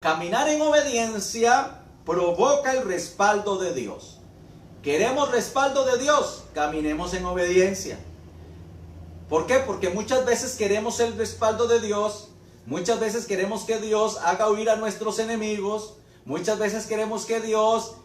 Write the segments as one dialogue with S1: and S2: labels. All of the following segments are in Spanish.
S1: Caminar en obediencia provoca el respaldo de Dios. ¿Queremos respaldo de Dios? Caminemos en obediencia. ¿Por qué? Porque muchas veces queremos el respaldo de Dios, muchas veces queremos que Dios haga huir a nuestros enemigos, muchas veces queremos que Dios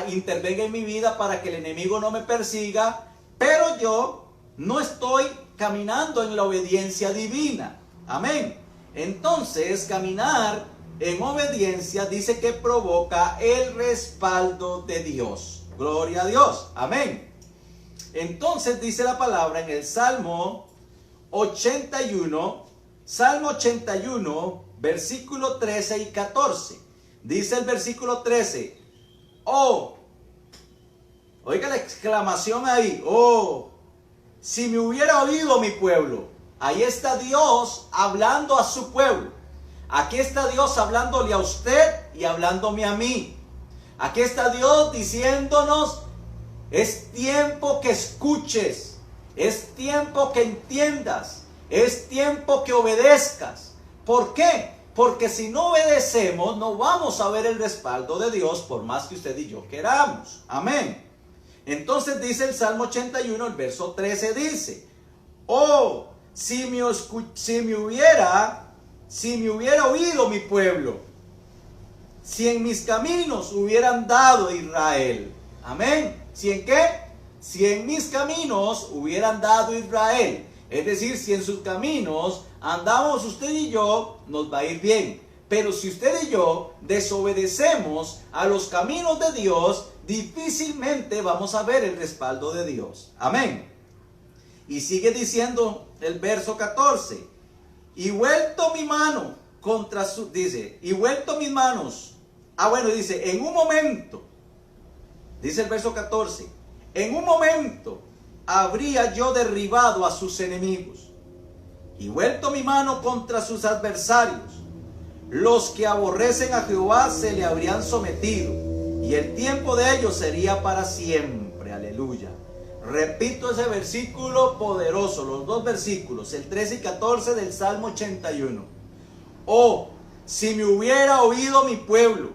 S1: intervenga en mi vida para que el enemigo no me persiga, pero yo no estoy caminando en la obediencia divina. Amén. Entonces, caminar en obediencia dice que provoca el respaldo de Dios. Gloria a Dios. Amén. Entonces dice la palabra en el Salmo 81, versículo 13 y 14. Dice el versículo 13, oh, oiga la exclamación ahí, oh, si me hubiera oído mi pueblo. Ahí está Dios hablando a su pueblo. Aquí está Dios hablándole a usted y hablándome a mí. Aquí está Dios diciéndonos, es tiempo que escuches, es tiempo que entiendas, es tiempo que obedezcas. ¿Por qué? Porque si no obedecemos, no vamos a ver el respaldo de Dios por más que usted y yo queramos. Amén. Entonces dice el Salmo 81, el verso 13 dice, oh, si me hubiera oído mi pueblo, si en mis caminos hubieran dado Israel. Amén. ¿Si en qué? Si en mis caminos hubieran dado Israel. Es decir, si en sus caminos andamos usted y yo, nos va a ir bien. Pero si usted y yo desobedecemos a los caminos de Dios, difícilmente vamos a ver el respaldo de Dios. Amén. Y sigue diciendo el verso 14. Y vuelto mi mano contra su... Dice, y vuelto mis manos. Dice, en un momento. Dice el verso 14. En un momento habría yo derribado a sus enemigos. Y vuelto mi mano contra sus adversarios. Los que aborrecen a Jehová se le habrían sometido, y el tiempo de ellos sería para siempre. Aleluya. Repito ese versículo poderoso, los dos versículos, el 13 y 14 del Salmo 81. Oh, si me hubiera oído mi pueblo,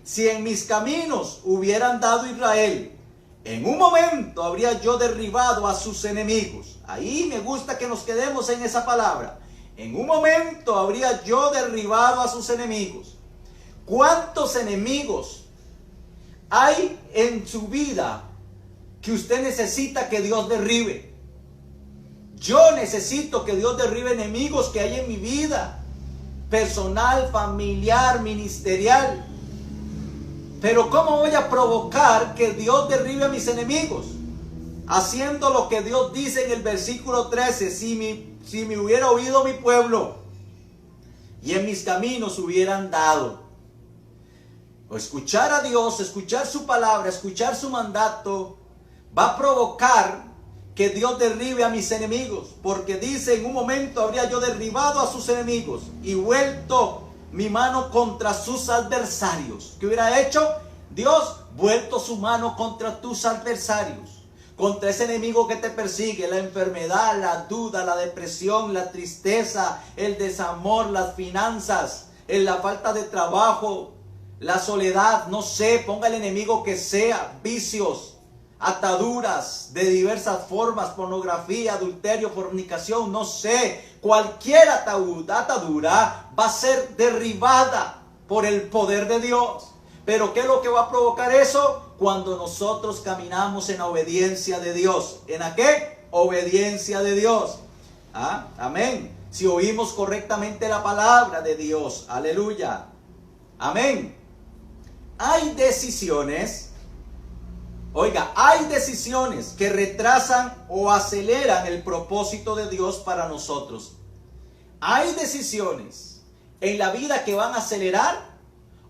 S1: si en mis caminos hubieran dado Israel, en un momento habría yo derribado a sus enemigos. Ahí me gusta que nos quedemos en esa palabra. En un momento habría yo derribado a sus enemigos. ¿Cuántos enemigos hay en su vida que usted necesita que Dios derribe? Yo necesito que Dios derribe enemigos que hay en mi vida, personal, familiar, ministerial. Pero ¿cómo voy a provocar que Dios derribe a mis enemigos? Haciendo lo que Dios dice en el versículo 13, si me hubiera oído mi pueblo y en mis caminos hubieran dado. O escuchar a Dios, escuchar su palabra, escuchar su mandato, va a provocar que Dios derribe a mis enemigos. Porque dice, en un momento habría yo derribado a sus enemigos y vuelto mi mano contra sus adversarios. ¿Qué hubiera hecho? Dios, vuelto su mano contra tus adversarios. Contra ese enemigo que te persigue, la enfermedad, la duda, la depresión, la tristeza, el desamor, las finanzas, la falta de trabajo, la soledad, no sé, ponga el enemigo que sea, vicios, ataduras de diversas formas, pornografía, adulterio, fornicación, no sé, cualquier atadura va a ser derribada por el poder de Dios. Pero ¿qué es lo que va a provocar eso? Cuando nosotros caminamos en obediencia de Dios. ¿En a qué? Obediencia de Dios. Amén. Si oímos correctamente la palabra de Dios. Aleluya. Amén. Hay decisiones. Oiga, hay decisiones que retrasan o aceleran el propósito de Dios para nosotros. Hay decisiones en la vida que van a acelerar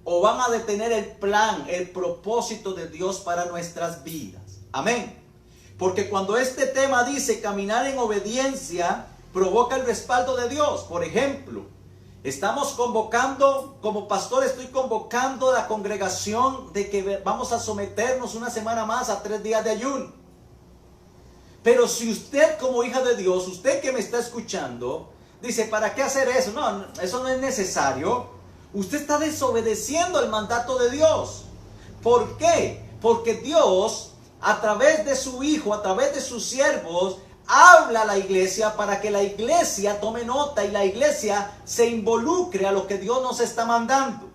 S1: o van a detener el plan, el propósito de Dios para nuestras vidas. Amén. Porque cuando este tema dice caminar en obediencia, provoca el respaldo de Dios. Por ejemplo, estamos convocando, como pastor estoy convocando a la congregación de que vamos a someternos una semana más a 3 días de ayuno. Pero si usted como hija de Dios, usted que me está escuchando, dice, ¿para qué hacer eso? No, eso no es necesario. Usted está desobedeciendo el mandato de Dios. ¿Por qué? Porque Dios, a través de su Hijo, a través de sus siervos, habla a la iglesia para que la iglesia tome nota y la iglesia se involucre a lo que Dios nos está mandando.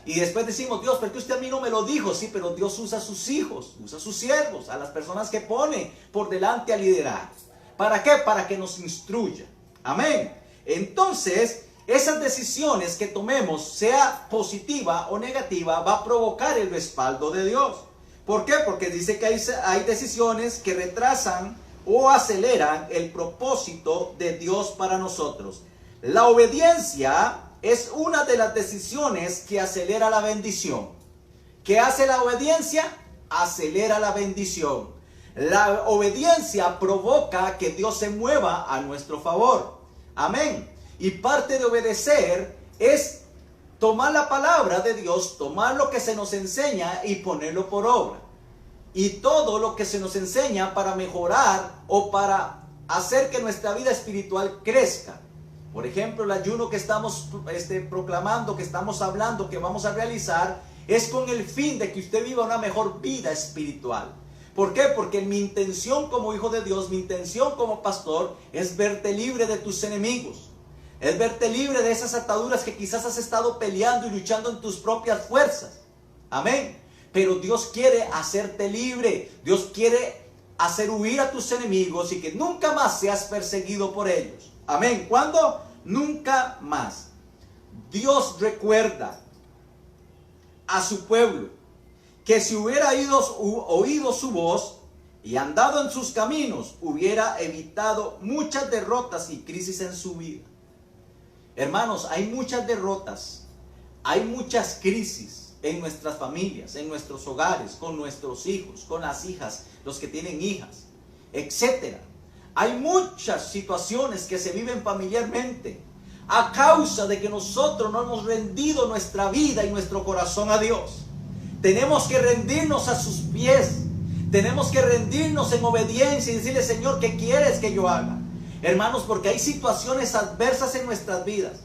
S1: Y después decimos, Dios, ¿por qué usted a mí no me lo dijo? Sí, pero Dios usa a sus hijos, usa a sus siervos, a las personas que pone por delante a liderar. ¿Para qué? Para que nos instruya. Amén. Entonces, esas decisiones que tomemos, sea positiva o negativa, va a provocar el respaldo de Dios. ¿Por qué? Porque dice que hay decisiones que retrasan o aceleran el propósito de Dios para nosotros. La obediencia es una de las decisiones que acelera la bendición. ¿Qué hace la obediencia? Acelera la bendición. La obediencia provoca que Dios se mueva a nuestro favor. Amén. Y parte de obedecer es tomar la palabra de Dios, tomar lo que se nos enseña y ponerlo por obra. Y todo lo que se nos enseña para mejorar o para hacer que nuestra vida espiritual crezca. Por ejemplo, el ayuno que estamos proclamando, que estamos hablando, que vamos a realizar, es con el fin de que usted viva una mejor vida espiritual. ¿Por qué? Porque mi intención como hijo de Dios, mi intención como pastor, es verte libre de tus enemigos. Es verte libre de esas ataduras que quizás has estado peleando y luchando en tus propias fuerzas. Amén. Pero Dios quiere hacerte libre. Dios quiere hacer huir a tus enemigos y que nunca más seas perseguido por ellos. Amén. ¿Cuándo? Nunca más. Dios recuerda a su pueblo que si hubiera oído su voz y andado en sus caminos, hubiera evitado muchas derrotas y crisis en su vida. Hermanos, hay muchas derrotas, hay muchas crisis en nuestras familias, en nuestros hogares, con nuestros hijos, con las hijas, los que tienen hijas, etc. Hay muchas situaciones que se viven familiarmente a causa de que nosotros no hemos rendido nuestra vida y nuestro corazón a Dios. Tenemos que rendirnos a sus pies. Tenemos que rendirnos en obediencia y decirle, Señor, ¿qué quieres que yo haga? Hermanos, porque hay situaciones adversas en nuestras vidas.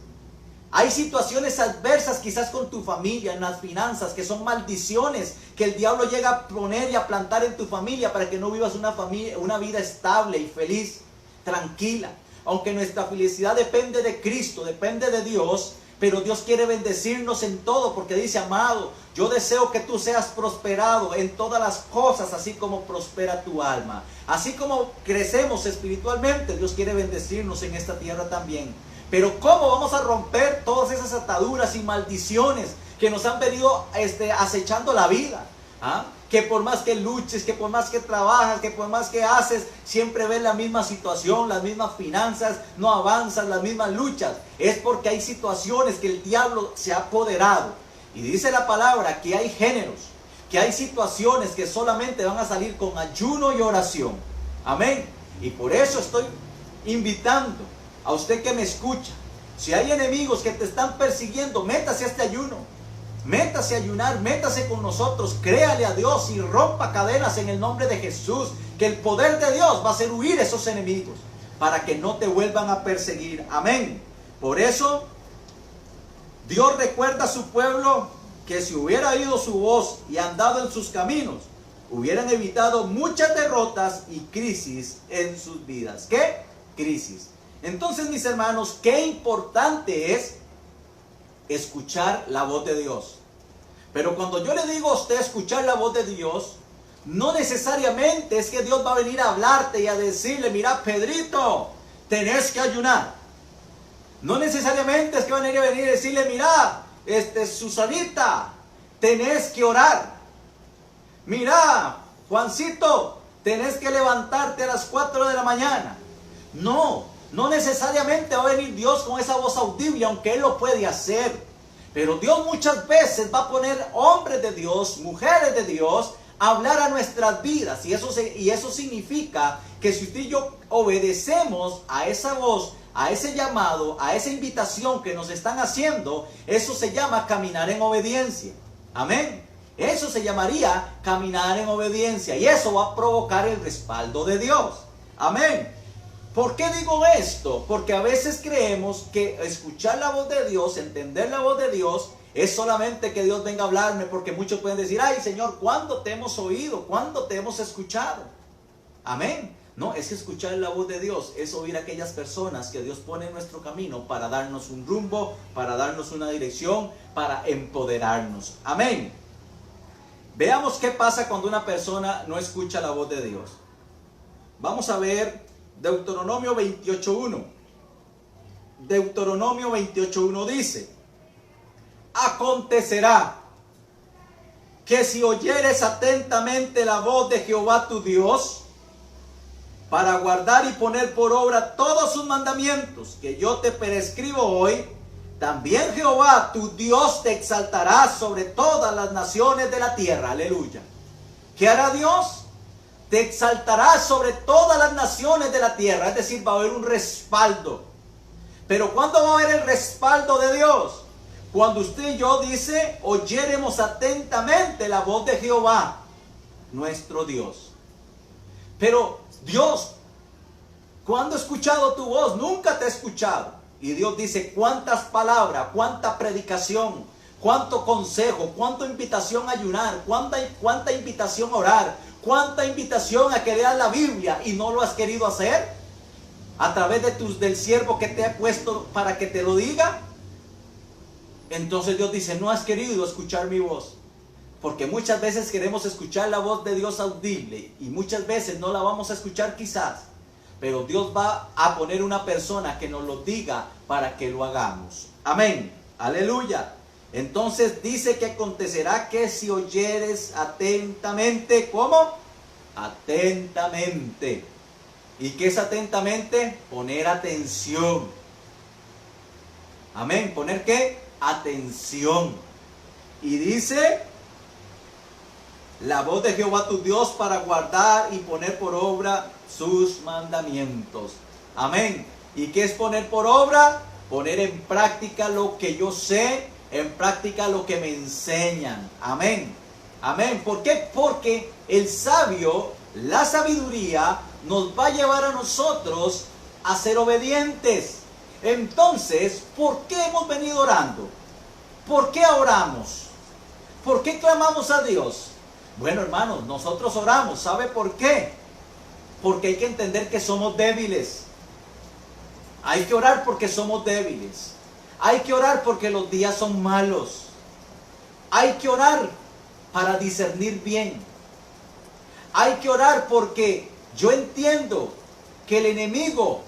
S1: Hay situaciones adversas quizás con tu familia, en las finanzas, que son maldiciones que el diablo llega a poner y a plantar en tu familia para que no vivas una vida estable y feliz, tranquila. Aunque nuestra felicidad depende de Cristo, depende de Dios, pero Dios quiere bendecirnos en todo porque dice, amado, yo deseo que tú seas prosperado en todas las cosas, así como prospera tu alma. Así como crecemos espiritualmente, Dios quiere bendecirnos en esta tierra también. Pero ¿cómo vamos a romper todas esas ataduras y maldiciones que nos han venido acechando la vida? ¿Ah? Que por más que luches, que por más que trabajas, que por más que haces, siempre ves la misma situación, las mismas finanzas, no avanzas, las mismas luchas. Es porque hay situaciones que el diablo se ha apoderado. Y dice la palabra que hay géneros, que hay situaciones que solamente van a salir con ayuno y oración. Amén. Y por eso estoy invitando a usted que me escucha. Si hay enemigos que te están persiguiendo, métase a este ayuno. Métase a ayunar, métase con nosotros, créale a Dios y rompa cadenas en el nombre de Jesús, que el poder de Dios va a hacer huir esos enemigos, para que no te vuelvan a perseguir. Amén. Por eso, Dios recuerda a su pueblo que si hubiera oído su voz y andado en sus caminos, hubieran evitado muchas derrotas y crisis en sus vidas. ¿Qué? Crisis. Entonces, mis hermanos, qué importante es escuchar la voz de Dios. Pero cuando yo le digo a usted escuchar la voz de Dios, no necesariamente es que Dios va a venir a hablarte y a decirle, mira, Pedrito, tenés que ayunar. No necesariamente es que va a venir a decirle, mira, Susanita, tenés que orar. Mira, Juancito, tenés que levantarte a las 4 de la mañana. No necesariamente va a venir Dios con esa voz audible, aunque Él lo puede hacer. Pero Dios muchas veces va a poner hombres de Dios, mujeres de Dios, a hablar a nuestras vidas. Y eso significa que si usted y yo obedecemos a esa voz, a ese llamado, a esa invitación que nos están haciendo, eso se llama caminar en obediencia. Amén. Eso se llamaría caminar en obediencia. Y eso va a provocar el respaldo de Dios. Amén. ¿Por qué digo esto? Porque a veces creemos que escuchar la voz de Dios, entender la voz de Dios, es solamente que Dios venga a hablarme, porque muchos pueden decir, ay Señor, ¿cuándo te hemos oído? ¿Cuándo te hemos escuchado? Amén. No, es que escuchar la voz de Dios es oír a aquellas personas que Dios pone en nuestro camino para darnos un rumbo, para darnos una dirección, para empoderarnos. Amén. Veamos qué pasa cuando una persona no escucha la voz de Dios. Vamos a ver Deuteronomio 28.1. Deuteronomio 28.1 dice: acontecerá que si oyeres atentamente la voz de Jehová tu Dios, para guardar y poner por obra todos sus mandamientos que yo te prescribo hoy, también Jehová tu Dios te exaltará sobre todas las naciones de la tierra. Aleluya. ¿Qué hará Dios? Te exaltará sobre todas las naciones de la tierra. Es decir, va a haber un respaldo. Pero ¿cuándo va a haber el respaldo de Dios? Cuando usted y yo, dice, oyéremos atentamente la voz de Jehová, nuestro Dios. Pero Dios, ¿cuándo he escuchado tu voz? Nunca te he escuchado. Y Dios dice, cuántas palabras, cuánta predicación, cuánto consejo, cuánta invitación a ayunar, cuánta invitación a orar, cuánta invitación a que leas la Biblia y no lo has querido hacer a través del siervo que te ha puesto para que te lo diga. Entonces Dios dice, no has querido escuchar mi voz. Porque muchas veces queremos escuchar la voz de Dios audible y muchas veces no la vamos a escuchar quizás. Pero Dios va a poner una persona que nos lo diga para que lo hagamos. Amén. Aleluya. Entonces dice que acontecerá que si oyeres atentamente, ¿cómo? Atentamente. ¿Y qué es atentamente? Poner atención. Amén. ¿Poner qué? Atención. Y dice, la voz de Jehová tu Dios para guardar y poner por obra sus mandamientos. Amén. ¿Y qué es poner por obra? Poner en práctica lo que yo sé, en práctica lo que me enseñan. Amén. Amén. ¿Por qué? Porque el sabio, la sabiduría, nos va a llevar a nosotros a ser obedientes. Entonces, ¿por qué hemos venido orando? ¿Por qué oramos? ¿Por qué clamamos a Dios? Bueno, hermanos, nosotros oramos. ¿Sabe por qué? Porque hay que entender que somos débiles. Hay que orar porque somos débiles. Hay que orar porque los días son malos. Hay que orar para discernir bien. Hay que orar porque yo entiendo que el enemigo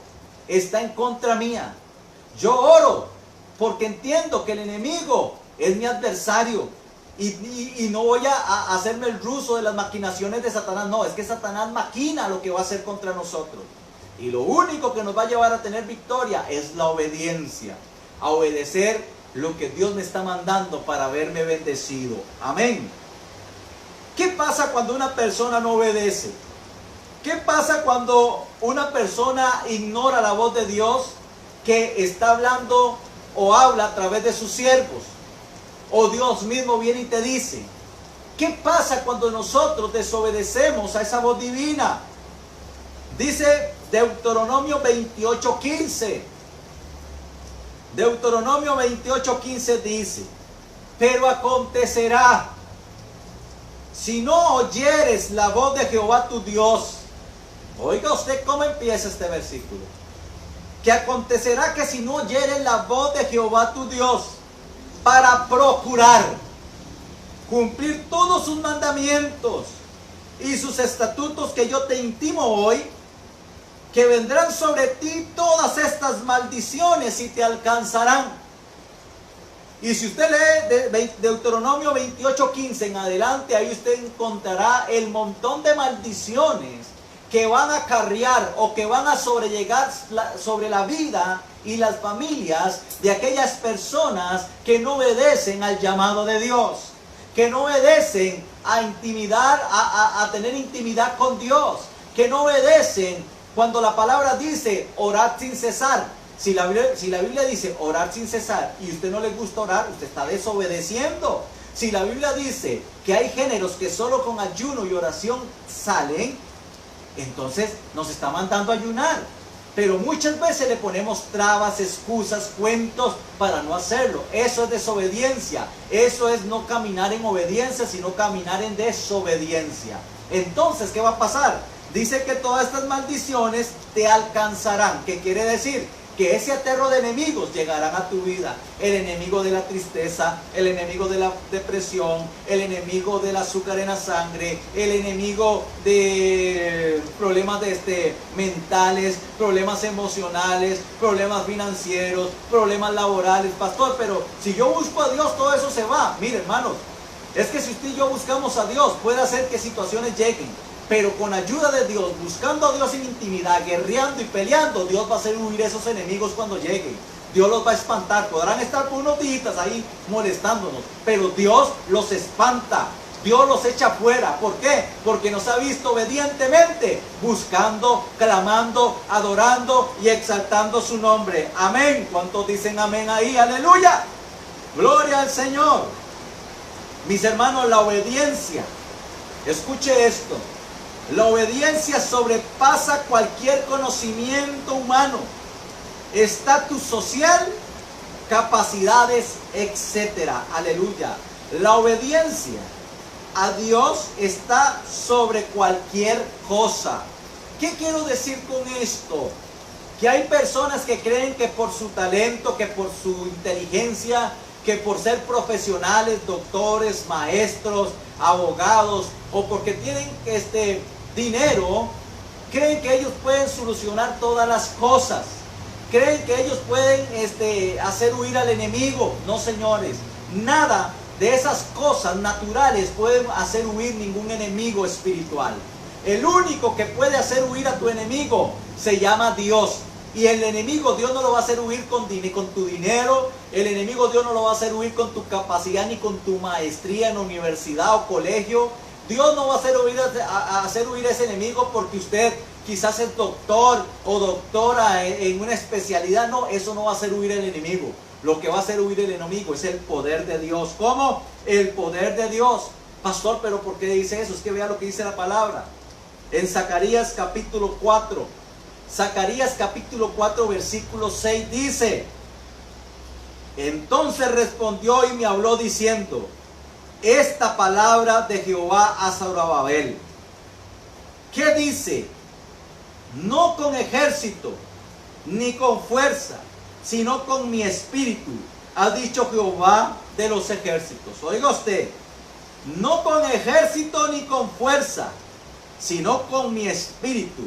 S1: está en contra mía. Yo oro porque entiendo que el enemigo es mi adversario. Y no voy a hacerme el ruso de las maquinaciones de Satanás. No, es que Satanás maquina lo que va a hacer contra nosotros. Y lo único que nos va a llevar a tener victoria es la obediencia. A obedecer lo que Dios me está mandando para verme bendecido. Amén. ¿Qué pasa cuando una persona no obedece? ¿Qué pasa cuando una persona ignora la voz de Dios que está hablando o habla a través de sus siervos? O Dios mismo viene y te dice. ¿Qué pasa cuando nosotros desobedecemos a esa voz divina? Dice Deuteronomio 28:15. Deuteronomio 28:15 dice: pero acontecerá, si no oyeres la voz de Jehová tu Dios. Oiga usted cómo empieza este versículo. Que acontecerá que si no oyeres la voz de Jehová tu Dios, para procurar cumplir todos sus mandamientos y sus estatutos que yo te intimo hoy, que vendrán sobre ti todas estas maldiciones y te alcanzarán. Y si usted lee Deuteronomio 28:15 en adelante, ahí usted encontrará el montón de maldiciones que van a acarrear o que van a sobrellegar sobre la vida y las familias de aquellas personas que no obedecen al llamado de Dios, que no obedecen a intimidar, a tener intimidad con Dios, que no obedecen cuando la palabra dice orar sin cesar. Si la Biblia dice orar sin cesar y a usted no le gusta orar, usted está desobedeciendo. Si la Biblia dice que hay géneros que solo con ayuno y oración salen, entonces nos está mandando a ayunar. Pero muchas veces le ponemos trabas, excusas, cuentos para no hacerlo. Eso es desobediencia. Eso es no caminar en obediencia, sino caminar en desobediencia. Entonces, ¿qué va a pasar? Dice que todas estas maldiciones te alcanzarán. ¿Qué quiere decir? Que ese aterro de enemigos llegarán a tu vida. El enemigo de la tristeza, el enemigo de la depresión, el enemigo del azúcar en la sangre, el enemigo de problemas mentales, problemas emocionales, problemas financieros, problemas laborales. Pastor, pero si yo busco a Dios, todo eso se va. Mire, hermanos, es que si usted y yo buscamos a Dios, puede hacer que situaciones lleguen. Pero con ayuda de Dios, buscando a Dios en intimidad, guerreando y peleando, Dios va a hacer huir esos enemigos cuando lleguen. Dios los va a espantar. Podrán estar por unos días ahí molestándonos, pero Dios los espanta. Dios los echa fuera. ¿Por qué? Porque nos ha visto obedientemente, buscando, clamando, adorando y exaltando su nombre. Amén. ¿Cuántos dicen amén ahí? Aleluya. Gloria al Señor. Mis hermanos, la obediencia. Escuche esto. La obediencia sobrepasa cualquier conocimiento humano, estatus social, capacidades, etc. Aleluya. La obediencia a Dios está sobre cualquier cosa. ¿Qué quiero decir con esto? Que hay personas que creen que por su talento, que por su inteligencia, que por ser profesionales, doctores, maestros, abogados, o porque tienen dinero, creen que ellos pueden solucionar todas las cosas. Creen que ellos pueden hacer huir al enemigo. No, señores, nada de esas cosas naturales pueden hacer huir ningún enemigo espiritual. El único que puede hacer huir a tu enemigo se llama Dios. Y el enemigo Dios no lo va a hacer huir ni con tu dinero. El enemigo Dios no lo va a hacer huir con tu capacidad ni con tu maestría en universidad o colegio. Dios no va a hacer huir a ese enemigo porque usted quizás es doctor o doctora en una especialidad. No, eso no va a hacer huir el enemigo. Lo que va a hacer huir el enemigo es el poder de Dios. ¿Cómo? El poder de Dios. Pastor, ¿pero por qué dice eso? Es que vea lo que dice la palabra. En Zacarías capítulo 4. Zacarías capítulo 4 versículo 6 dice: entonces respondió y me habló diciendo, esta palabra de Jehová a Zorobabel. ¿Qué dice? No con ejército, ni con fuerza, sino con mi espíritu, ha dicho Jehová de los ejércitos. Oiga usted, no con ejército ni con fuerza, sino con mi espíritu,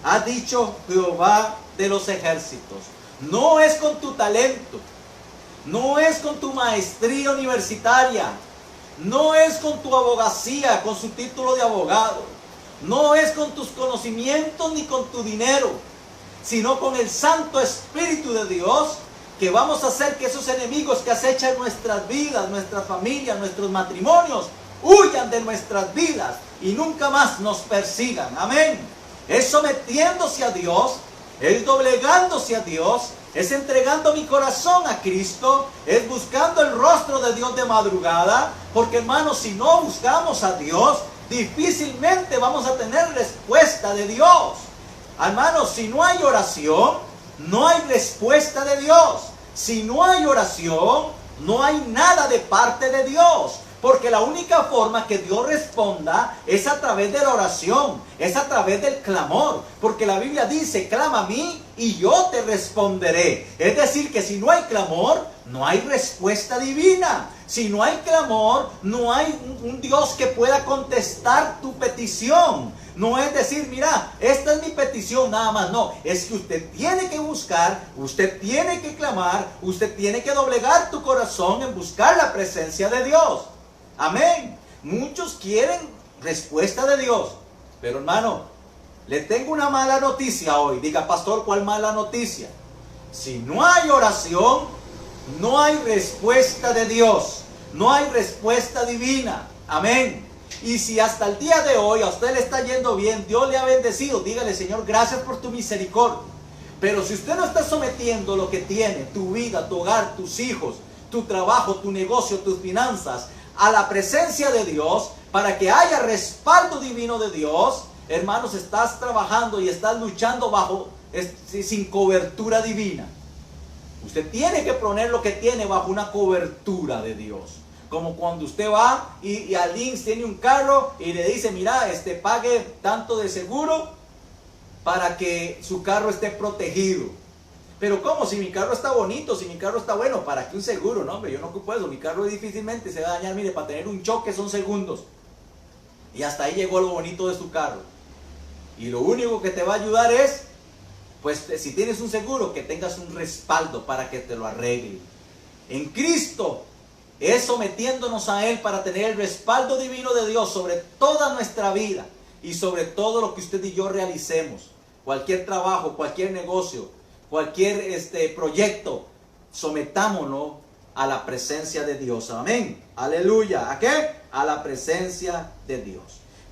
S1: ha dicho Jehová de los ejércitos. No es con tu talento, no es con tu maestría universitaria, no es con tu abogacía, con su título de abogado, no es con tus conocimientos ni con tu dinero, sino con el Santo Espíritu de Dios, que vamos a hacer que esos enemigos que acechan nuestras vidas, nuestras familias, nuestros matrimonios, huyan de nuestras vidas y nunca más nos persigan. Amén. Es sometiéndose a Dios, es doblegándose a Dios, es entregando mi corazón a Cristo, es buscando el rostro de Dios de madrugada, porque hermanos, si no buscamos a Dios, difícilmente vamos a tener respuesta de Dios. Hermanos, si no hay oración, no hay respuesta de Dios. Si no hay oración, no hay nada de parte de Dios. Porque la única forma que Dios responda es a través de la oración, es a través del clamor. Porque la Biblia dice, clama a mí y yo te responderé. Es decir, que si no hay clamor, no hay respuesta divina. Si no hay clamor, no hay un Dios que pueda contestar tu petición. No es decir, mira, esta es mi petición, nada más. No, es que usted tiene que buscar, usted tiene que clamar, usted tiene que doblegar tu corazón en buscar la presencia de Dios. Amén. Muchos quieren respuesta de Dios. Pero hermano, le tengo una mala noticia hoy. Diga, pastor, ¿cuál mala noticia? Si no hay oración, no hay respuesta de Dios. No hay respuesta divina. Amén. Y si hasta el día de hoy a usted le está yendo bien, Dios le ha bendecido, dígale, Señor, gracias por tu misericordia. Pero si usted no está sometiendo lo que tiene, tu vida, tu hogar, tus hijos, tu trabajo, tu negocio, tus finanzas, a la presencia de Dios, para que haya respaldo divino de Dios, hermanos, estás trabajando y estás luchando bajo sin cobertura divina. Usted tiene que poner lo que tiene bajo una cobertura de Dios. Como cuando usted va y al INSS tiene un carro y le dice, mira, pague tanto de seguro para que su carro esté protegido. Pero ¿cómo? Si mi carro está bonito, si mi carro está bueno, ¿para qué un seguro? No, hombre, yo no ocupo eso. Mi carro difícilmente se va a dañar. Mire, para tener un choque son segundos. Y hasta ahí llegó lo bonito de su carro. Y lo único que te va a ayudar es, pues si tienes un seguro, que tengas un respaldo para que te lo arregle. En Cristo es sometiéndonos a Él para tener el respaldo divino de Dios sobre toda nuestra vida y sobre todo lo que usted y yo realicemos. Cualquier trabajo, cualquier negocio, cualquier proyecto, sometámonos a la presencia de Dios. Amén. Aleluya. ¿A qué? A la presencia de Dios.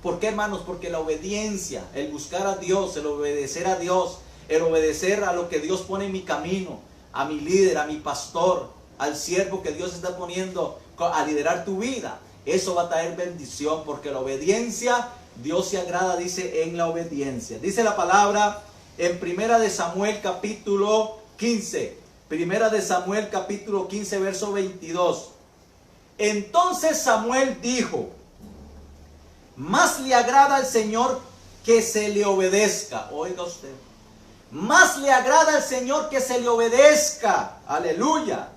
S1: ¿Por qué, hermanos? Porque la obediencia, el buscar a Dios, el obedecer a Dios, el obedecer a lo que Dios pone en mi camino, a mi líder, a mi pastor, al siervo que Dios está poniendo a liderar tu vida, eso va a traer bendición, porque la obediencia, Dios se agrada, dice, en la obediencia. Dice la palabra en Primera de Samuel capítulo 15. Primera de Samuel capítulo 15 verso 22. Entonces Samuel dijo, más le agrada al Señor que se le obedezca. Oiga usted. Más le agrada al Señor que se le obedezca. Aleluya.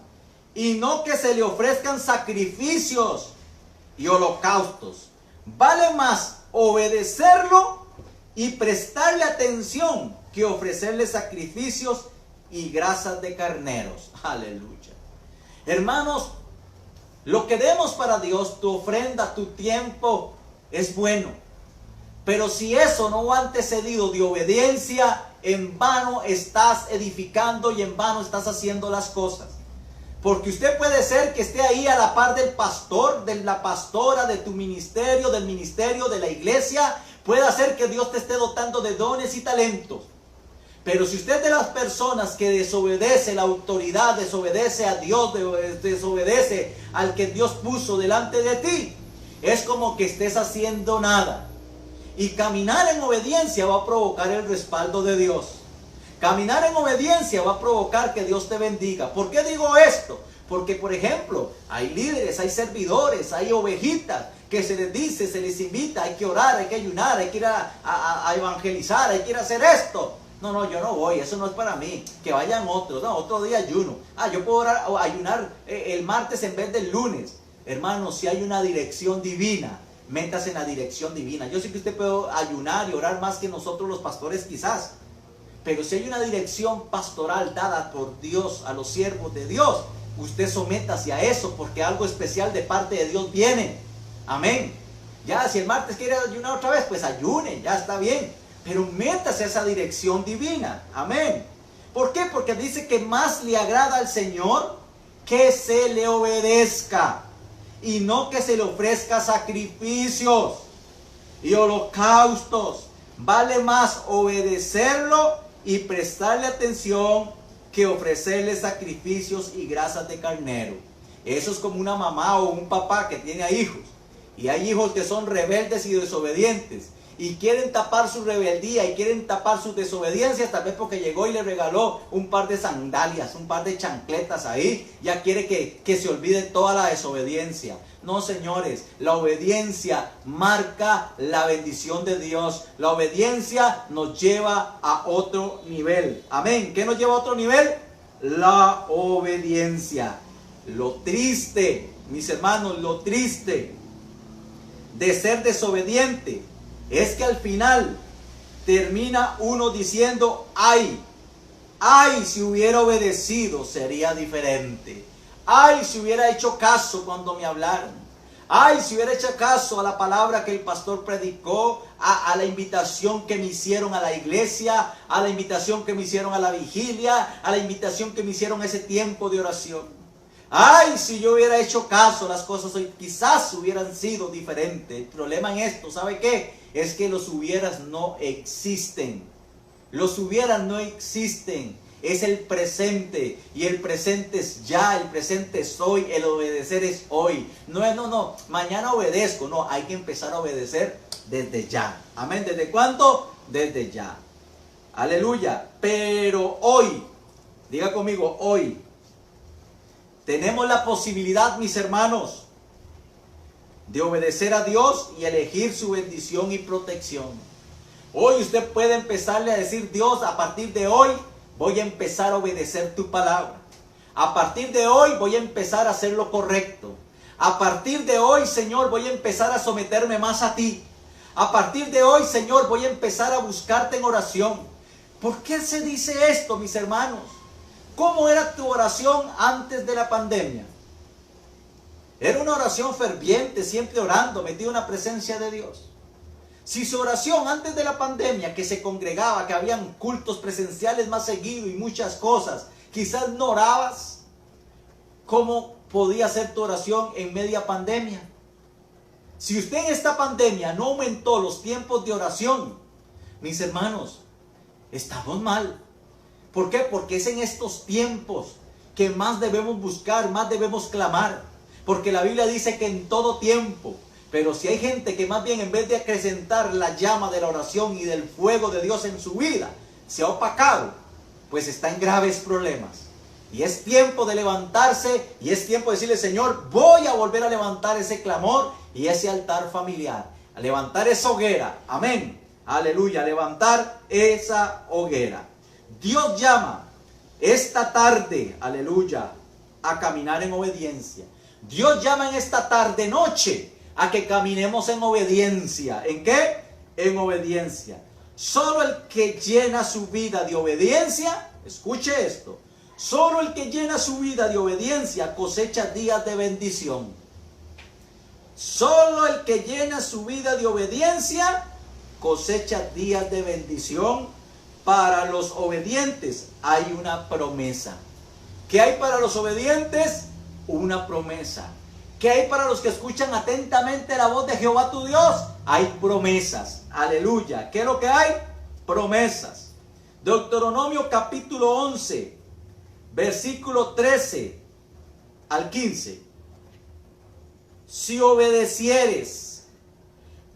S1: Y no que se le ofrezcan sacrificios y holocaustos. Vale más obedecerlo y prestarle atención que ofrecerle sacrificios y grasas de carneros. Aleluya. Hermanos, lo que demos para Dios, tu ofrenda, tu tiempo, es bueno. Pero si eso no va antecedido de obediencia, en vano estás edificando y en vano estás haciendo las cosas. Porque usted puede ser que esté ahí a la par del pastor, de la pastora, de tu ministerio, del ministerio, de la iglesia. Puede ser que Dios te esté dotando de dones y talentos. Pero si usted es de las personas que desobedece la autoridad, desobedece a Dios, desobedece al que Dios puso delante de ti, es como que estés haciendo nada. Y caminar en obediencia va a provocar el respaldo de Dios. Caminar en obediencia va a provocar que Dios te bendiga. ¿Por qué digo esto? Porque, por ejemplo, hay líderes, hay servidores, hay ovejitas que se les dice, se les invita, hay que orar, hay que ayunar, hay que ir a evangelizar, hay que ir a hacer esto. No, yo no voy, eso no es para mí. Que vayan otros, no, otro día ayuno. Yo puedo orar o ayunar el martes en vez del lunes. Hermanos, si hay una dirección divina, métase en la dirección divina. Yo sé que usted puede ayunar y orar más que nosotros los pastores quizás. Pero si hay una dirección pastoral dada por Dios a los siervos de Dios, usted sométase a eso, porque algo especial de parte de Dios viene. Amén. Ya, si el martes quiere ayunar otra vez, pues ayune, ya está bien. Pero métase a esa dirección divina. Amén. ¿Por qué? Porque dice que más le agrada al Señor que se le obedezca y no que se le ofrezca sacrificios y holocaustos. Vale más obedecerlo y prestarle atención que ofrecerle sacrificios y grasas de carnero. Eso es como una mamá o un papá que tiene a hijos. Y hay hijos que son rebeldes y desobedientes. Y quieren tapar su rebeldía y quieren tapar sus desobediencias, tal vez porque llegó y le regaló un par de sandalias, un par de chancletas ahí. Ya quiere que se olvide toda la desobediencia. No, señores, la obediencia marca la bendición de Dios. La obediencia nos lleva a otro nivel. Amén. ¿Qué nos lleva a otro nivel? La obediencia. Lo triste, mis hermanos, lo triste de ser desobediente es que al final termina uno diciendo, ay, si hubiera obedecido sería diferente. Ay, si hubiera hecho caso cuando me hablaron. Ay, si hubiera hecho caso a la palabra que el pastor predicó, a la invitación que me hicieron a la iglesia, a la invitación que me hicieron a la vigilia, a la invitación que me hicieron a ese tiempo de oración. Ay, si yo hubiera hecho caso, las cosas hoy quizás hubieran sido diferentes. El problema en esto, ¿sabe qué? Es que los hubieras no existen. Los hubieras no existen. Es el presente. Y el presente es ya, el presente es hoy. El obedecer es hoy. No es, no, mañana obedezco. No, hay que empezar a obedecer desde ya. Amén. ¿Desde cuándo? Desde ya. Aleluya. Pero hoy, diga conmigo, hoy, tenemos la posibilidad, mis hermanos, de obedecer a Dios y elegir su bendición y protección. Hoy usted puede empezarle a decir: Dios, a partir de hoy voy a empezar a obedecer tu palabra. A partir de hoy voy a empezar a hacer lo correcto. A partir de hoy, Señor, voy a empezar a someterme más a ti. A partir de hoy, Señor, voy a empezar a buscarte en oración. ¿Por qué se dice esto, mis hermanos? ¿Cómo era tu oración antes de la pandemia? Era una oración ferviente, siempre orando, metido en la presencia de Dios. Si su oración antes de la pandemia, que se congregaba, que habían cultos presenciales más seguido y muchas cosas, quizás no orabas, ¿cómo podía ser tu oración en media pandemia? Si usted en esta pandemia no aumentó los tiempos de oración, mis hermanos, estamos mal. ¿Por qué? Porque es en estos tiempos que más debemos buscar, más debemos clamar. Porque la Biblia dice que en todo tiempo. Pero si hay gente que más bien, en vez de acrecentar la llama de la oración y del fuego de Dios en su vida, se ha opacado, pues está en graves problemas. Y es tiempo de levantarse y es tiempo de decirle: Señor, voy a volver a levantar ese clamor y ese altar familiar, a levantar esa hoguera. Amén. Aleluya, a levantar esa hoguera. Dios llama esta tarde, aleluya, a caminar en obediencia. Dios llama en esta tarde, noche, a que caminemos en obediencia. ¿En qué? En obediencia. Solo el que llena su vida de obediencia, escuche esto, solo el que llena su vida de obediencia cosecha días de bendición. Solo el que llena su vida de obediencia cosecha días de bendición. Para los obedientes hay una promesa. ¿Qué hay para los obedientes? Una promesa. ¿Qué hay para los que escuchan atentamente la voz de Jehová tu Dios? Hay promesas. Aleluya. ¿Qué es lo que hay? Promesas. Deuteronomio capítulo 11, versículo 13 al 15. Si obedecieres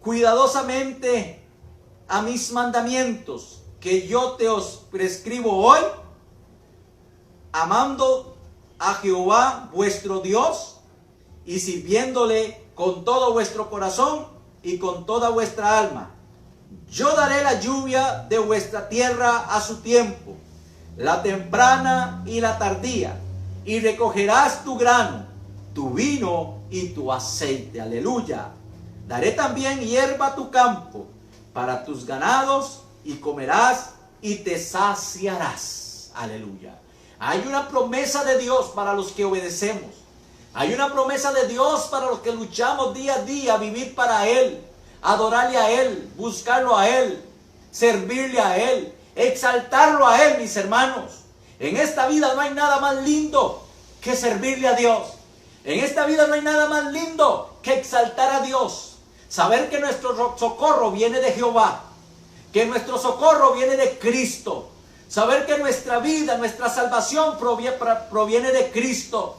S1: cuidadosamente a mis mandamientos que yo te os prescribo hoy, amando a Jehová vuestro Dios y sirviéndole con todo vuestro corazón y con toda vuestra alma, yo daré la lluvia de vuestra tierra a su tiempo, la temprana y la tardía, y recogerás tu grano, tu vino y tu aceite. Aleluya. Daré también hierba a tu campo para tus ganados, y comerás y te saciarás. Aleluya. Hay una promesa de Dios para los que obedecemos. Hay una promesa de Dios para los que luchamos día a día a vivir para Él, adorarle a Él, buscarlo a Él, servirle a Él, exaltarlo a Él, mis hermanos. En esta vida no hay nada más lindo que servirle a Dios. En esta vida no hay nada más lindo que exaltar a Dios. Saber que nuestro socorro viene de Jehová, que nuestro socorro viene de Cristo. Saber que nuestra vida, nuestra salvación proviene de Cristo.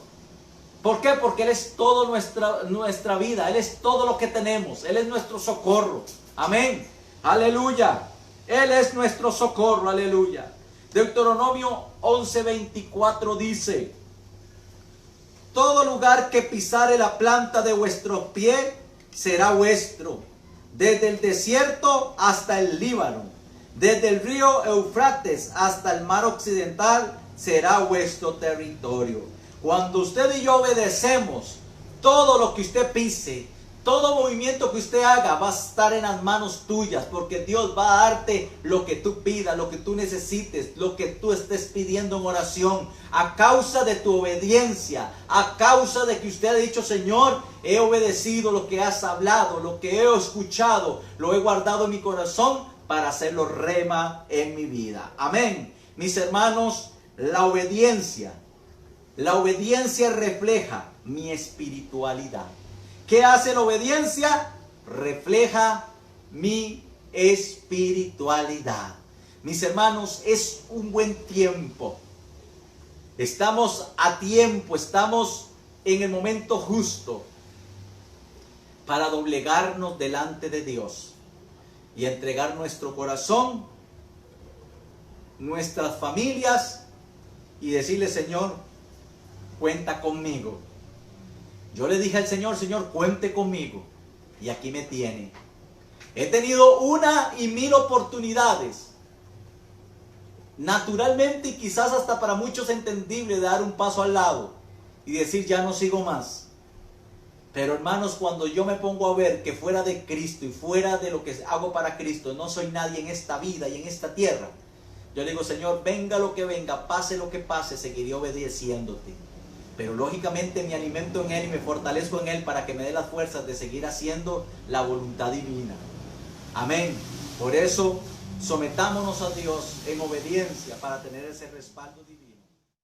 S1: ¿Por qué? Porque Él es toda nuestra vida. Él es todo lo que tenemos. Él es nuestro socorro. Amén. Aleluya. Él es nuestro socorro. Aleluya. Deuteronomio 11:24 dice: todo lugar que pisare la planta de vuestro pie será vuestro, desde el desierto hasta el Líbano, desde el río Eufrates hasta el mar occidental será vuestro territorio. Cuando usted y yo obedecemos, todo lo que usted pise, todo movimiento que usted haga va a estar en las manos tuyas, porque Dios va a darte lo que tú pidas, lo que tú necesites, lo que tú estés pidiendo en oración, a causa de tu obediencia, a causa de que usted ha dicho: Señor, he obedecido lo que has hablado, lo que he escuchado, lo he guardado en mi corazón para hacerlo rema en mi vida. Amén. Mis hermanos, la obediencia refleja mi espiritualidad. ¿Qué hace la obediencia? Refleja mi espiritualidad. Mis hermanos, es un buen tiempo. Estamos a tiempo, estamos en el momento justo para doblegarnos delante de Dios y entregar nuestro corazón nuestras familias y decirle: Señor, cuenta conmigo. Yo le dije al Señor: Señor, cuente conmigo. Y aquí me tiene. He tenido 1,000 oportunidades, naturalmente y quizás hasta para muchos entendible, de dar un paso al lado y decir: ya no sigo más. Pero hermanos, cuando yo me pongo a ver que fuera de Cristo y fuera de lo que hago para Cristo, no soy nadie en esta vida y en esta tierra, yo le digo: Señor, venga lo que venga, pase lo que pase, seguiré obedeciéndote. Pero lógicamente me alimento en Él y me fortalezco en Él para que me dé las fuerzas de seguir haciendo la voluntad divina. Amén. Por eso, sometámonos a Dios en obediencia para tener ese respaldo divino.